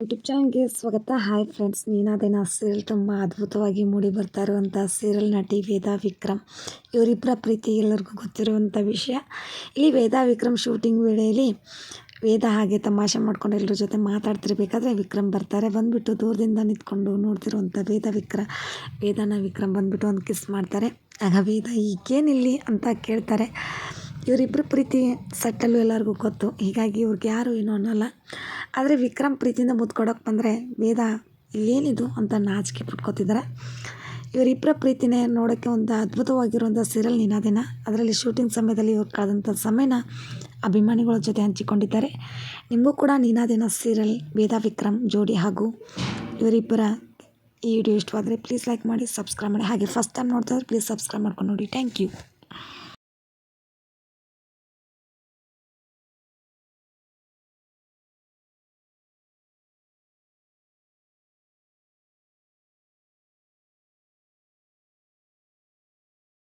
YouTube ಚಾನಲ್ಗೆ ಸ್ವಾಗತ. Hi friends, ನೀನಾದೇನ serial ತುಂಬ ಅದ್ಭುತವಾಗಿ ಮೂಡಿ ಬರ್ತಾ ಇರುವಂಥ ಸೀರಿಯಲ್ ನಟಿ ವೇದಾ ವಿಕ್ರಮ್. ಇವರಿಬ್ಬರ ಪ್ರೀತಿ ಎಲ್ಲರಿಗೂ ಗೊತ್ತಿರುವಂಥ ವಿಷಯ. ಇಲ್ಲಿ ವೇದಾ ವಿಕ್ರಮ್ ಶೂಟಿಂಗ್ ವೇಳೆಯಲ್ಲಿ ವೇದಾ ಹಾಗೆ ತಮಾಷೆ ಮಾಡ್ಕೊಂಡು ಎಲ್ಲರ ಜೊತೆ ಮಾತಾಡ್ತಿರ್ಬೇಕಾದ್ರೆ ವಿಕ್ರಮ್ ಬರ್ತಾರೆ. ಬಂದುಬಿಟ್ಟು ದೂರದಿಂದ ನಿಂತ್ಕೊಂಡು ನೋಡ್ತಿರುವಂಥ ವೇದಾನ ವಿಕ್ರಮ್ ಬಂದುಬಿಟ್ಟು ಒಂದು ಕಿಸ್ ಮಾಡ್ತಾರೆ. ಆಗ ವೇದಾ ಈಗೇನಿಲ್ಲಿ ಅಂತ ಕೇಳ್ತಾರೆ. ಇವರಿಬ್ಬರ ಪ್ರೀತಿ ಸಟ್ಟಲು ಎಲ್ಲರಿಗೂ ಗೊತ್ತು, ಹೀಗಾಗಿ ಇವ್ರಿಗೆ ಯಾರು ಏನೂ ಅನ್ನೋಲ್ಲ. ಆದರೆ ವಿಕ್ರಮ್ ಪ್ರೀತಿಯಿಂದ ಮುದ್ಕೊಡೋಕೆ ಬಂದರೆ ವೇದಾ ಏನಿದು ಅಂತ ನಾಚಿಕೆ ಪಟ್ಕೋತಿದ್ದಾರೆ. ಇವರಿಬ್ಬರ ಪ್ರೀತಿನೇ ನೋಡೋಕ್ಕೆ ಒಂದು ಅದ್ಭುತವಾಗಿರುವಂಥ ಸೀರಿಯಲ್ ನೀನಾದೇನ. ಅದರಲ್ಲಿ ಶೂಟಿಂಗ್ ಸಮಯದಲ್ಲಿ ಇವ್ರು ಕಳೆದಂಥ ಸಮಯನ ಅಭಿಮಾನಿಗಳ ಜೊತೆ ಹಂಚಿಕೊಂಡಿದ್ದಾರೆ. ನಿಮಗೂ ಕೂಡ ನೀನಾದೇನ ಸೀರಿಯಲ್ ವೇದಾ ವಿಕ್ರಮ್ ಜೋಡಿ ಹಾಗೂ ಇವರಿಬ್ಬರ ಈ ವಿಡಿಯೋ ಇಷ್ಟವಾದರೆ ಪ್ಲೀಸ್ ಲೈಕ್ ಮಾಡಿ, ಸಬ್ಸ್ಕ್ರೈಬ್ ಮಾಡಿ. ಹಾಗೆ ಫಸ್ಟ್ ಟೈಮ್ ನೋಡ್ತಾ ಇದ್ರೆ ಪ್ಲೀಸ್ ಸಬ್ಸ್ಕ್ರೈಬ್ ಮಾಡ್ಕೊಂಡು ನೋಡಿ. Thank you.